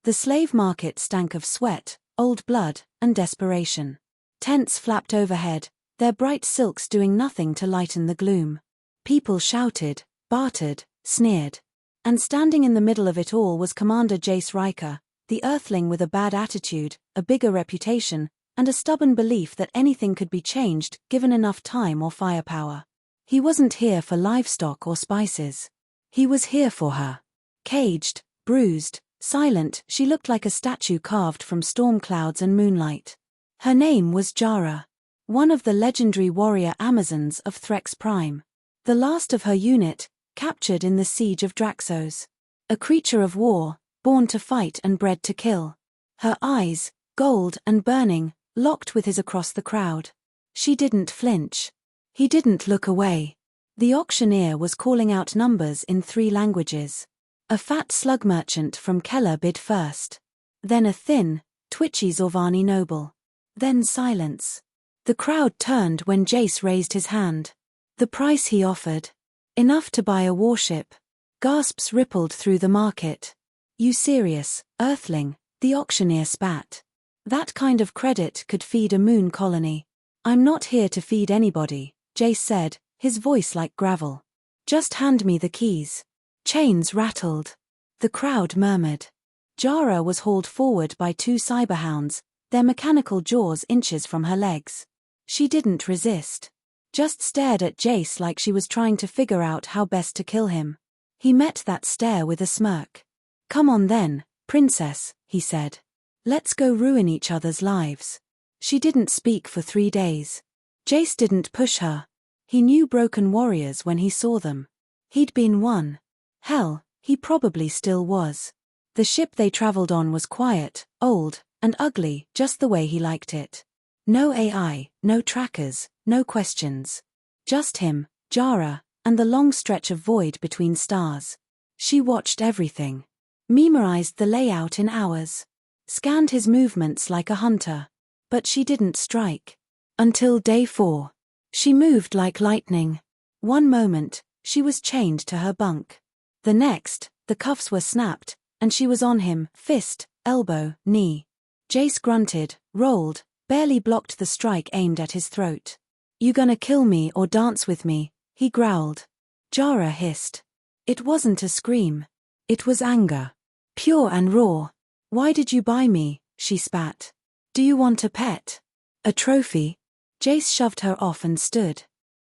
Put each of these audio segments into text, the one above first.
The slave market stank of sweat, old blood, and desperation. Tents flapped overhead, their bright silks doing nothing to lighten the gloom. People shouted, bartered, sneered. And standing in the middle of it all was Commander Jace Riker, the Earthling with a bad attitude, a bigger reputation, and a stubborn belief that anything could be changed given enough time or firepower. He wasn't here for livestock or spices. He was here for her. Caged, bruised, silent, she looked like a statue carved from storm clouds and moonlight. Her name was Jara, one of the legendary warrior Amazons of Threx Prime. The last of her unit, captured in the siege of Draxos. A creature of war, born to fight and bred to kill. Her eyes, gold and burning, locked with his across the crowd. She didn't flinch. He didn't look away. The auctioneer was calling out numbers in 3 languages. A fat slug merchant from Keller bid first. Then a thin, twitchy Zorvani noble. Then silence. The crowd turned when Jace raised his hand. The price he offered. Enough to buy a warship. Gasps rippled through the market. You serious, Earthling? The auctioneer spat. That kind of credit could feed a moon colony. I'm not here to feed anybody, Jace said, his voice like gravel. Just hand me the keys. Chains rattled. The crowd murmured. Jara was hauled forward by 2 cyberhounds, their mechanical jaws inches from her legs. She didn't resist. Just stared at Jace like she was trying to figure out how best to kill him. He met that stare with a smirk. Come on then, princess, he said. Let's go ruin each other's lives. She didn't speak for 3 days. Jace didn't push her. He knew broken warriors when he saw them. He'd been one. Hell, he probably still was. The ship they traveled on was quiet, old, and ugly, just the way he liked it. No AI, no trackers, no questions. Just him, Jara, and the long stretch of void between stars. She watched everything. Memorized the layout in hours. Scanned his movements like a hunter. But she didn't strike. Until day 4. She moved like lightning. One moment, she was chained to her bunk. The next, the cuffs were snapped, and she was on him, fist, elbow, knee. Jace grunted, rolled, barely blocked the strike aimed at his throat. You gonna kill me or dance with me? He growled. Jara hissed. It wasn't a scream. It was anger. Pure and raw. Why did you buy me? She spat. Do you want a pet? A trophy? Jace shoved her off and stood.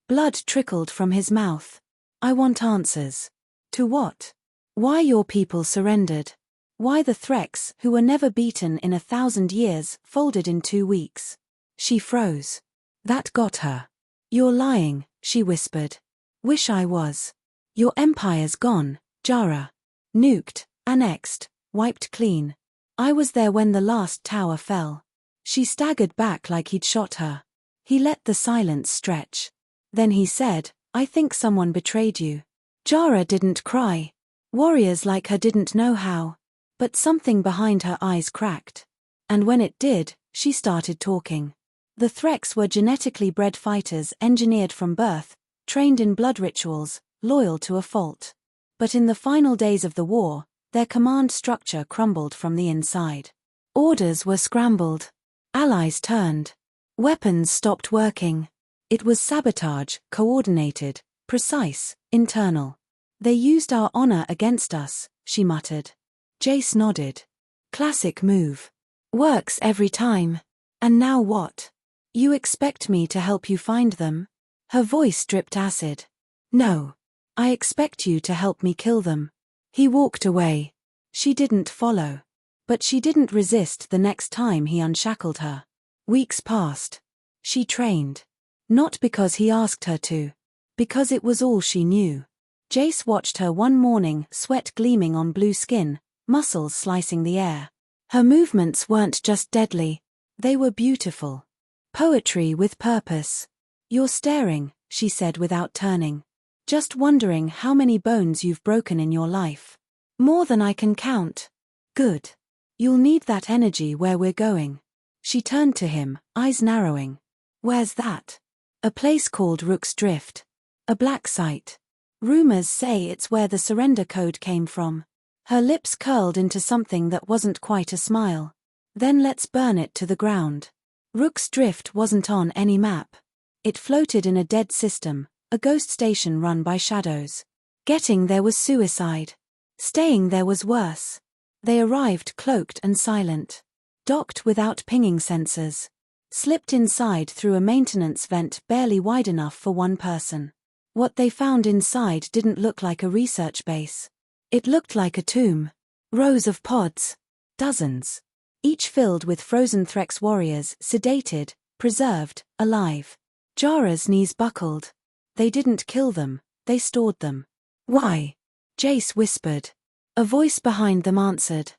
Blood trickled from his mouth. I want answers. To what? Why your people surrendered? Why the Threx, who were never beaten in 1,000 years, folded in 2 weeks? She froze. That got her. You're lying, she whispered. Wish I was. Your empire's gone, Jara. Nuked, annexed, wiped clean. I was there when the last tower fell. She staggered back like he'd shot her. He let the silence stretch. Then he said, I think someone betrayed you. Jara didn't cry. Warriors like her didn't know how. But something behind her eyes cracked. And when it did, she started talking. The Threx were genetically bred fighters engineered from birth, trained in blood rituals, loyal to a fault. But in the final days of the war, their command structure crumbled from the inside. Orders were scrambled. Allies turned. Weapons stopped working. It was sabotage, coordinated, precise, internal. They used our honor against us, she muttered. Jace nodded. Classic move. Works every time. And now what? You expect me to help you find them? Her voice dripped acid. No. I expect you to help me kill them. He walked away. She didn't follow. But she didn't resist the next time he unshackled her. Weeks passed. She trained. Not because he asked her to. Because it was all she knew. Jace watched her one morning, sweat gleaming on blue skin, muscles slicing the air. Her movements weren't just deadly. They were beautiful. Poetry with purpose. You're staring, she said without turning. Just wondering how many bones you've broken in your life. More than I can count. Good. You'll need that energy where we're going. She turned to him, eyes narrowing. Where's that? A place called Rook's Drift. A black site. Rumors say it's where the surrender code came from. Her lips curled into something that wasn't quite a smile. Then let's burn it to the ground. Rook's Drift wasn't on any map. It floated in a dead system, a ghost station run by shadows. Getting there was suicide. Staying there was worse. They arrived cloaked and silent. Docked without pinging sensors. Slipped inside through a maintenance vent barely wide enough for one person. What they found inside didn't look like a research base. It looked like a tomb. Rows of pods. Dozens. Each filled with frozen Threx warriors, sedated, preserved, alive. Jara's knees buckled. They didn't kill them, they stored them. Why? Jace whispered. A voice behind them answered.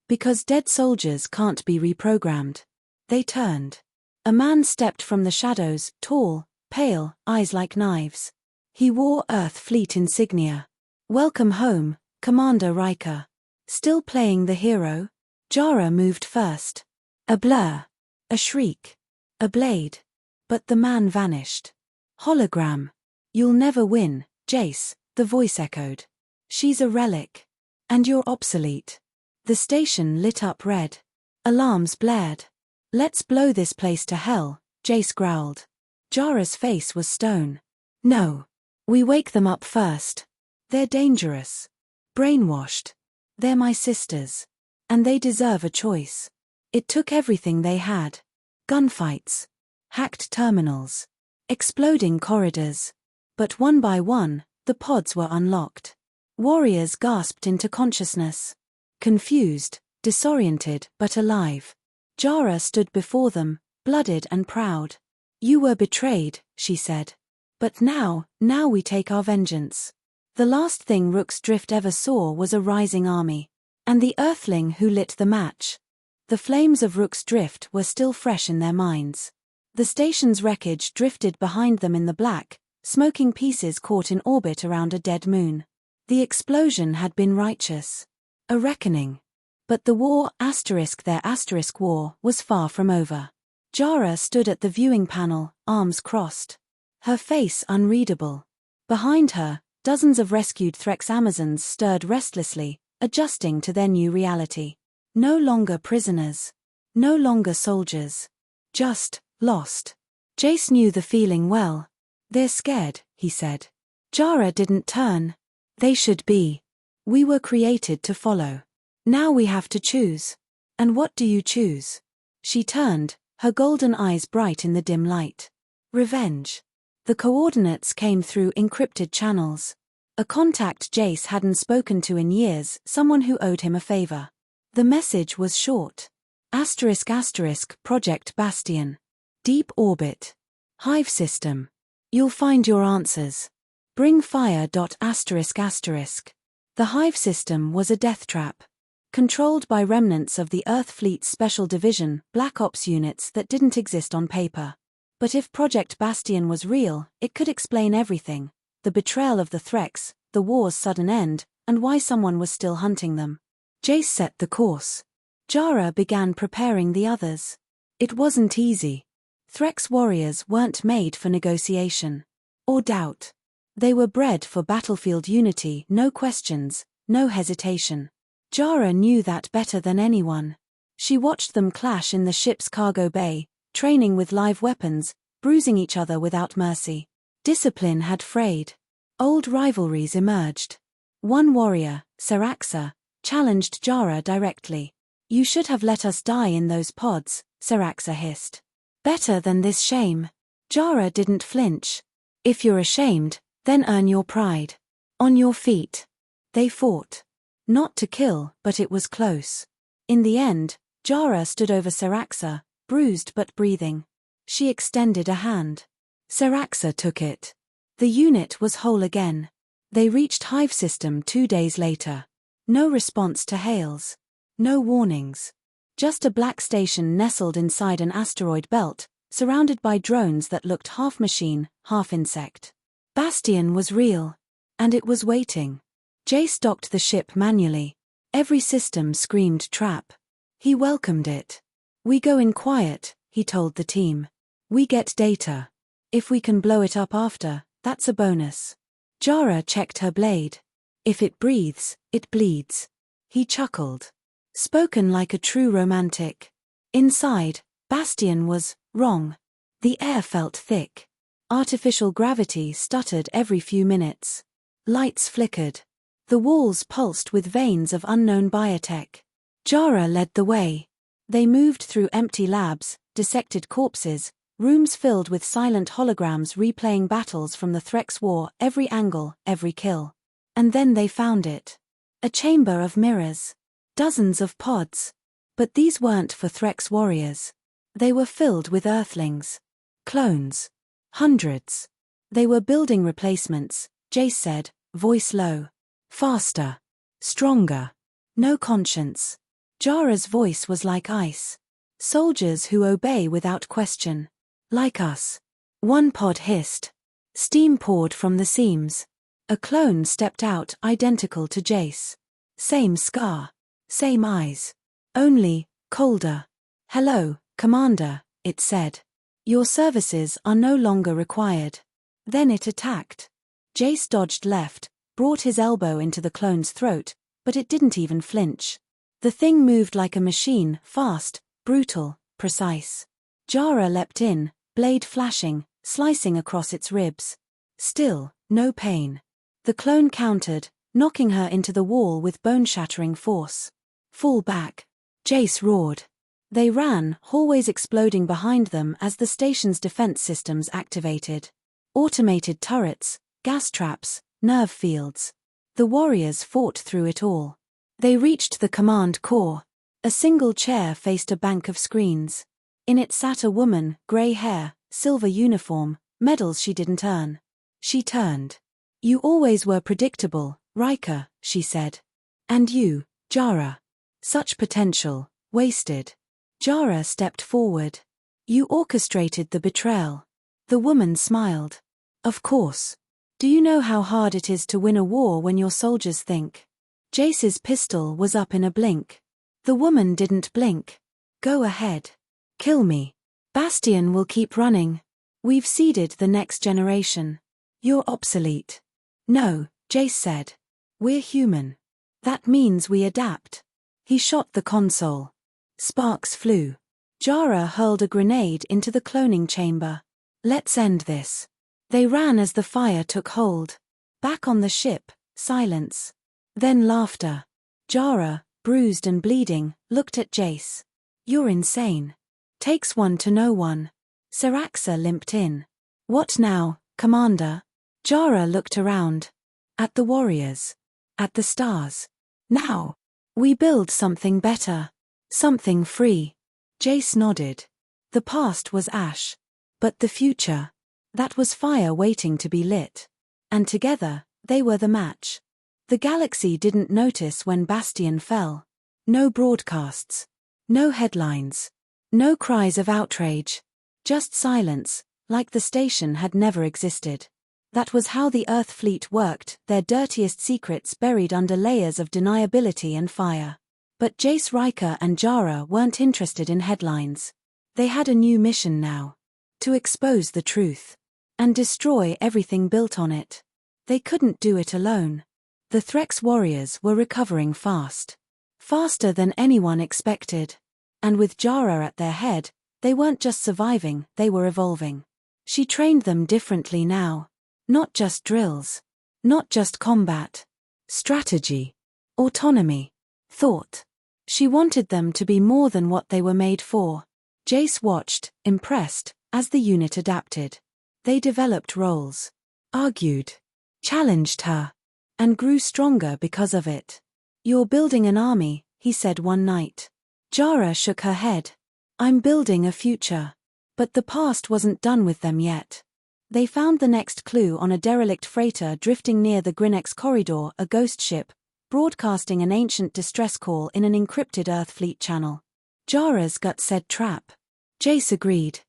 Because dead soldiers can't be reprogrammed. They turned. A man stepped from the shadows, tall, pale, eyes like knives. He wore Earth Fleet insignia. Welcome home, Commander Riker. Still playing the hero? Jara moved first. A blur. A shriek. A blade. But the man vanished. Hologram. You'll never win, Jace, the voice echoed. She's a relic. And you're obsolete. The station lit up red. Alarms blared. Let's blow this place to hell, Jace growled. Jara's face was stone. No. We wake them up first. They're dangerous. Brainwashed. They're my sisters. And they deserve a choice. It took everything they had. Gunfights. Hacked terminals. Exploding corridors. But one by one, the pods were unlocked. Warriors gasped into consciousness. Confused, disoriented, but alive. Jara stood before them, blooded and proud. You were betrayed, she said. But now we take our vengeance. The last thing Rook's Drift ever saw was a rising army. And the Earthling who lit the match. The flames of Rook's Drift were still fresh in their minds. The station's wreckage drifted behind them in the black, smoking pieces caught in orbit around a dead moon. The explosion had been righteous. A reckoning. But the war war was far from over. Jara stood at the viewing panel, arms crossed. Her face unreadable. Behind her, dozens of rescued Threx Amazons stirred restlessly, adjusting to their new reality. No longer prisoners. No longer soldiers. Just lost. Jace knew the feeling well. They're scared, he said. Jara didn't turn. They should be. We were created to follow. Now we have to choose. And what do you choose? She turned, her golden eyes bright in the dim light. Revenge. The coordinates came through encrypted channels. A contact Jace hadn't spoken to in years, someone who owed him a favor. The message was short. *** Project Bastion. Deep orbit. Hive system. You'll find your answers. Bring fire. ***. The Hive system was a death trap. Controlled by remnants of the Earth Fleet's Special Division, Black Ops units that didn't exist on paper. But if Project Bastion was real, it could explain everything. The betrayal of the Threx, the war's sudden end, and why someone was still hunting them. Jace set the course. Jara began preparing the others. It wasn't easy. Threx warriors weren't made for negotiation. Or doubt. They were bred for battlefield unity, no questions, no hesitation. Jara knew that better than anyone. She watched them clash in the ship's cargo bay, training with live weapons, bruising each other without mercy. Discipline had frayed. Old rivalries emerged. One warrior, Saraxa, challenged Jara directly. You should have let us die in those pods, Saraxa hissed. Better than this shame. Jara didn't flinch. If you're ashamed, then earn your pride. On your feet. They fought. Not to kill, but it was close. In the end, Jara stood over Saraxa, bruised but breathing. She extended a hand. Saraxa took it. The unit was whole again. They reached Hive System 2 days later. No response to hails. No warnings. Just a black station nestled inside an asteroid belt, surrounded by drones that looked half machine, half insect. Bastion was real. And it was waiting. Jace docked the ship manually. Every system screamed trap. He welcomed it. We go in quiet, he told the team. We get data. If we can blow it up after, that's a bonus. Jara checked her blade. If it breathes, it bleeds. He chuckled. Spoken like a true romantic. Inside, Bastian was wrong. The air felt thick. Artificial gravity stuttered every few minutes. Lights flickered. The walls pulsed with veins of unknown biotech. Jara led the way. They moved through empty labs, dissected corpses, rooms filled with silent holograms replaying battles from the Threx War, every angle, every kill. And then they found it. A chamber of mirrors. Dozens of pods. But these weren't for Threx warriors. They were filled with Earthlings. Clones. Hundreds. They were building replacements, Jace said, voice low. Faster. Stronger. No conscience. Jara's voice was like ice. Soldiers who obey without question. Like us. One pod hissed. Steam poured from the seams. A clone stepped out identical to Jace. Same scar. Same eyes. Only, colder. Hello, Commander, it said. Your services are no longer required. Then it attacked. Jace dodged left, brought his elbow into the clone's throat, but it didn't even flinch. The thing moved like a machine, fast, brutal, precise. Jara leapt in, blade flashing, slicing across its ribs. Still, no pain. The clone countered, knocking her into the wall with bone-shattering force. Fall back. Jace roared. They ran, hallways exploding behind them as the station's defense systems activated. Automated turrets, gas traps, nerve fields. The warriors fought through it all. They reached the command core. A single chair faced a bank of screens. In it sat a woman, grey hair, silver uniform, medals she didn't earn. She turned. You always were predictable, Riker, she said. And you, Jara. Such potential, wasted. Jara stepped forward. You orchestrated the betrayal. The woman smiled. Of course. Do you know how hard it is to win a war when your soldiers think? Jace's pistol was up in a blink. The woman didn't blink. Go ahead. Kill me. Bastian will keep running. We've seeded the next generation. You're obsolete. No, Jace said. We're human. That means we adapt. He shot the console. Sparks flew. Jara hurled a grenade into the cloning chamber. Let's end this. They ran as the fire took hold. Back on the ship, silence. Then laughter. Jara, bruised and bleeding, looked at Jace. You're insane. Takes one to know one. Seraxa limped in. What now, Commander? Jara looked around. At the warriors. At the stars. Now. We build something better. Something free. Jace nodded. The past was ash. But the future. That was fire waiting to be lit. And together, they were the match. The galaxy didn't notice when Bastian fell. No broadcasts. No headlines. No cries of outrage. Just silence, like the station had never existed. That was how the Earth fleet worked, their dirtiest secrets buried under layers of deniability and fire. But Jace, Riker and Jara weren't interested in headlines. They had a new mission now. To expose the truth. And destroy everything built on it. They couldn't do it alone. The Threx warriors were recovering fast. Faster than anyone expected. And with Jara at their head, they weren't just surviving, they were evolving. She trained them differently now. Not just drills. Not just combat. Strategy. Autonomy. Thought. She wanted them to be more than what they were made for. Jace watched, impressed, as the unit adapted. They developed roles. Argued. Challenged her. And grew stronger because of it. You're building an army, he said one night. Jara shook her head. I'm building a future. But the past wasn't done with them yet. They found the next clue on a derelict freighter drifting near the Grinnex corridor, a ghost ship, broadcasting an ancient distress call in an encrypted Earthfleet channel. Jara's gut said trap. Jace agreed.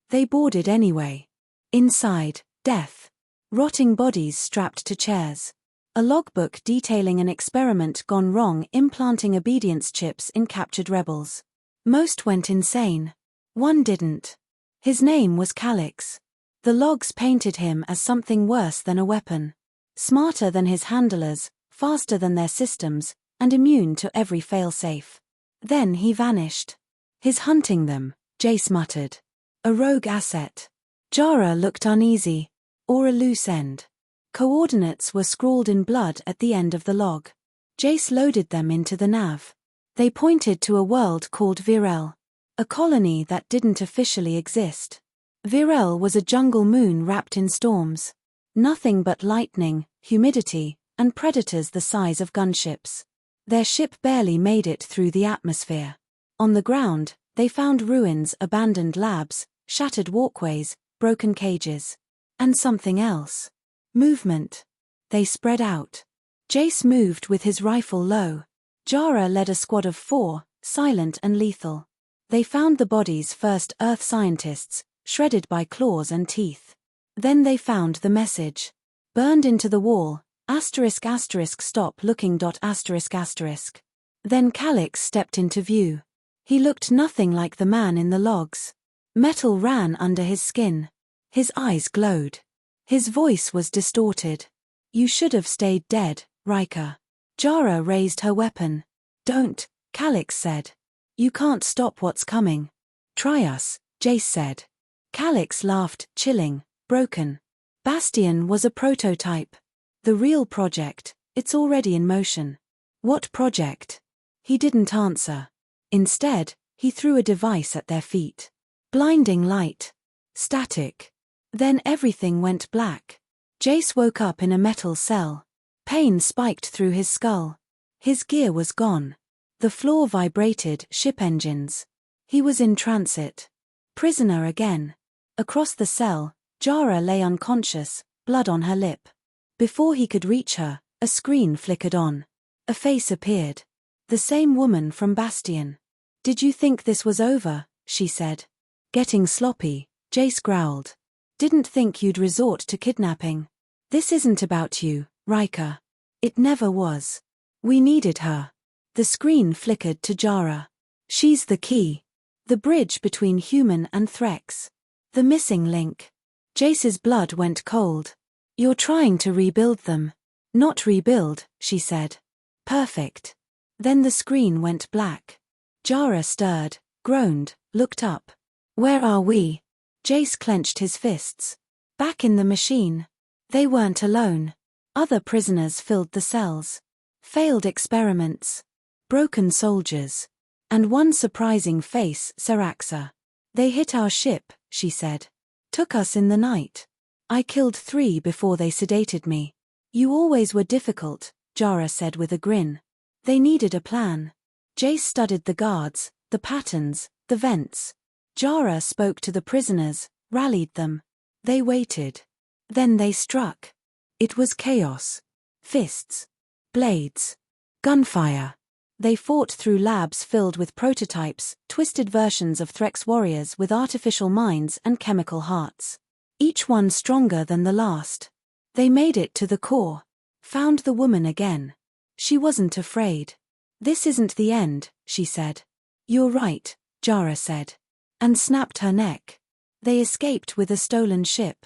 They boarded anyway. Inside, death. Rotting bodies strapped to chairs. A logbook detailing an experiment gone wrong implanting obedience chips in captured rebels. Most went insane. One didn't. His name was Calix. The logs painted him as something worse than a weapon. Smarter than his handlers, faster than their systems, and immune to every failsafe. Then he vanished. "He's hunting them," Jace muttered. "A rogue asset." Jara looked uneasy. "Or a loose end." Coordinates were scrawled in blood at the end of the log. Jace loaded them into the nav. They pointed to a world called Virel, a colony that didn't officially exist. Virel was a jungle moon wrapped in storms. Nothing but lightning, humidity, and predators the size of gunships. Their ship barely made it through the atmosphere. On the ground, they found ruins, abandoned labs, shattered walkways, broken cages. And something else. Movement. They spread out. Jace moved with his rifle low. Jara led a squad of 4, silent and lethal. They found the bodies first, Earth scientists, shredded by claws and teeth. Then they found the message. Burned into the wall, **** stop looking. ***. Then Calix stepped into view. He looked nothing like the man in the logs. Metal ran under his skin. His eyes glowed. His voice was distorted. "You should have stayed dead, Riker." Jara raised her weapon. "Don't," Calix said. "You can't stop what's coming." "Try us," Jace said. Calix laughed, chilling, broken. Bastion was a prototype. The real project, it's already in motion. "What project?" He didn't answer. Instead, he threw a device at their feet. Blinding light. Static. Then everything went black. Jace woke up in a metal cell. Pain spiked through his skull. His gear was gone. The floor vibrated, ship engines. He was in transit. Prisoner again. Across the cell, Jara lay unconscious, blood on her lip. Before he could reach her, a screen flickered on. A face appeared. The same woman from Bastion. "Did you think this was over?" she said. "Getting sloppy," Jace growled. "Didn't think you'd resort to kidnapping. This isn't about you, Riker. It never was. We needed her." The screen flickered to Jara. "She's the key. The bridge between human and Threx. The missing link." Jace's blood went cold. "You're trying to rebuild them." "Not rebuild," she said. "Perfect." Then the screen went black. Jara stirred, groaned, looked up. "Where are we?" Jace clenched his fists. Back in the machine. They weren't alone. Other prisoners filled the cells. Failed experiments. Broken soldiers. And one surprising face, Saraxa. "They hit our ship," she said. "Took us in the night. I killed 3 before they sedated me." "You always were difficult," Jara said with a grin. They needed a plan. Jace studied the guards, the patterns, the vents. Jara spoke to the prisoners, rallied them. They waited. Then they struck. It was chaos. Fists. Blades. Gunfire. They fought through labs filled with prototypes, twisted versions of Threx warriors with artificial minds and chemical hearts. Each one stronger than the last. They made it to the core. Found the woman again. She wasn't afraid. "This isn't the end," she said. "You're right," Jara said. And snapped her neck. They escaped with a stolen ship.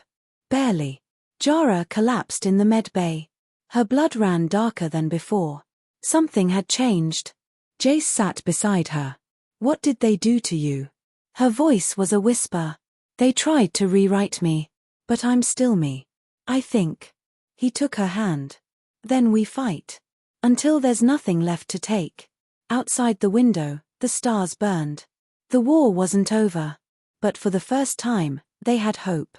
Barely. Jara collapsed in the med bay. Her blood ran darker than before. Something had changed. Jace sat beside her. "What did they do to you?" Her voice was a whisper. "They tried to rewrite me. But I'm still me. I think." He took her hand. "Then we fight. Until there's nothing left to take." Outside the window, the stars burned. The war wasn't over. But for the first time, they had hope.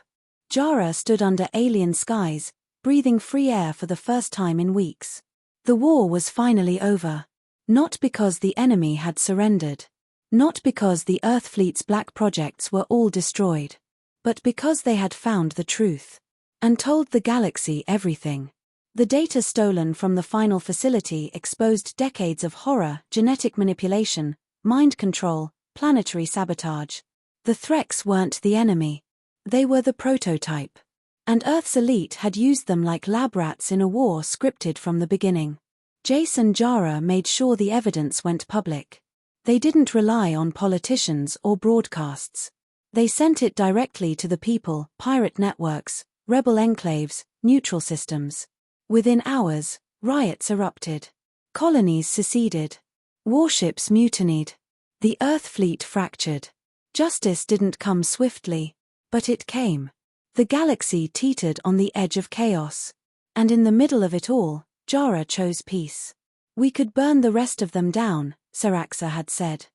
Jara stood under alien skies, breathing free air for the first time in weeks. The war was finally over. Not because the enemy had surrendered. Not because the Earth fleet's black projects were all destroyed. But because they had found the truth. And told the galaxy everything. The data stolen from the final facility exposed decades of horror, genetic manipulation, mind control, planetary sabotage. The Threx weren't the enemy. They were the prototype. And Earth's elite had used them like lab rats in a war scripted from the beginning. Jace and Jara made sure the evidence went public. They didn't rely on politicians or broadcasts. They sent it directly to the people, pirate networks, rebel enclaves, neutral systems. Within hours, riots erupted. Colonies seceded. Warships mutinied. The Earth fleet fractured. Justice didn't come swiftly, but it came. The galaxy teetered on the edge of chaos. And in the middle of it all, Jara chose peace. We could burn the rest of them down, Saraxa had said.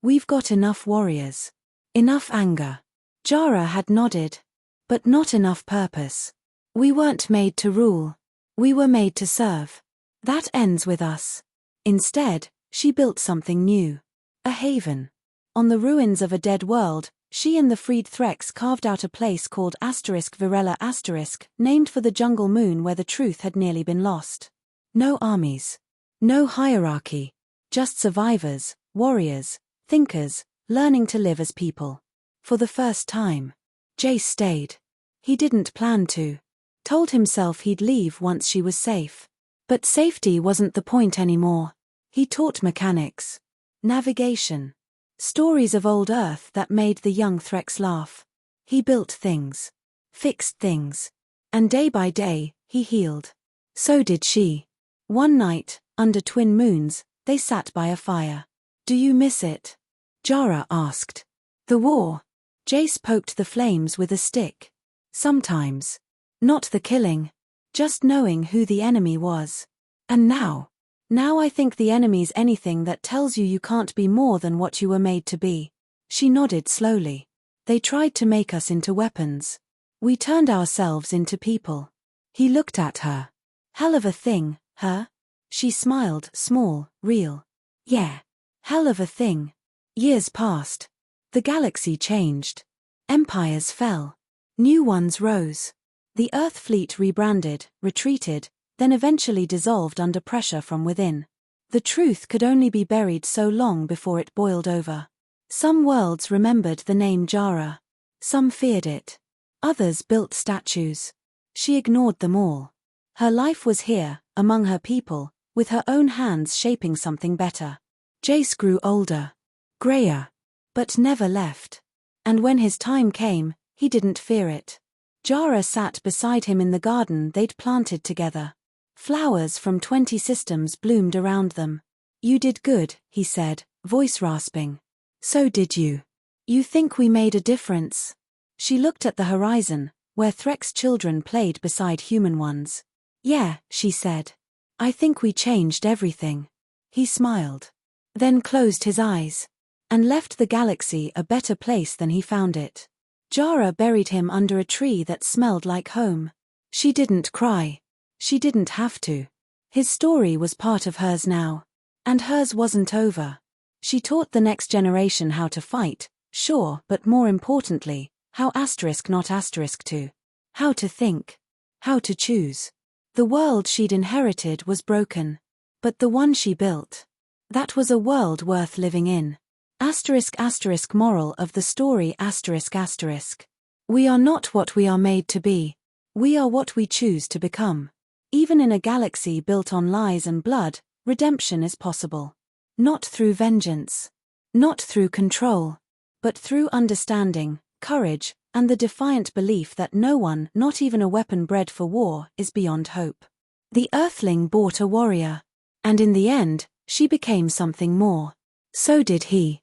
We've got enough warriors. Enough anger. Jara had nodded. But not enough purpose. We weren't made to rule. We were made to serve. That ends with us. Instead, she built something new. A haven. On the ruins of a dead world, she and the freed Threx carved out a place called Virella *, named for the jungle moon where the truth had nearly been lost. No armies. No hierarchy. Just survivors, warriors, thinkers, learning to live as people. For the first time. Jace stayed. He didn't plan to. Told himself he'd leave once she was safe. But safety wasn't the point anymore. He taught mechanics. Navigation. Stories of old Earth that made the young Threx laugh. He built things. Fixed things. And day by day, he healed. So did she. One night, under twin moons, they sat by a fire. Do you miss it? Jara asked. The war. Jace poked the flames with a stick. Sometimes. Not the killing. Just knowing who the enemy was. And now I think the enemy's anything that tells you you can't be more than what you were made to be. She nodded slowly. They tried to make us into weapons. We turned ourselves into people. He looked at her. Hell of a thing, huh? She smiled, small, real. Yeah. Hell of a thing. Years passed. The galaxy changed. Empires fell. New ones rose. The Earth fleet rebranded, retreated, then eventually dissolved under pressure from within. The truth could only be buried so long before it boiled over. Some worlds remembered the name Jara. Some feared it. Others built statues. She ignored them all. Her life was here, among her people, with her own hands shaping something better. Jace grew older. Grayer. But never left. And when his time came, he didn't fear it. Jara sat beside him in the garden they'd planted together. Flowers from 20 systems bloomed around them. You did good, he said, voice rasping. So did you. You think we made a difference? She looked at the horizon, where Threx children played beside human ones. Yeah, she said. I think we changed everything. He smiled. Then closed his eyes. And left the galaxy a better place than he found it. Jara buried him under a tree that smelled like home. She didn't cry. She didn't have to. His story was part of hers now. And hers wasn't over. She taught the next generation how to fight, sure, but more importantly, how not to. How to think. How to choose. The world she'd inherited was broken. But the one she built. That was a world worth living in. Moral of the story **. We are not what we are made to be. We are what we choose to become. Even in a galaxy built on lies and blood, redemption is possible. Not through vengeance. Not through control. But through understanding, courage, and the defiant belief that no one, not even a weapon bred for war, is beyond hope. The Earthling bought a warrior. And in the end, she became something more. So did he.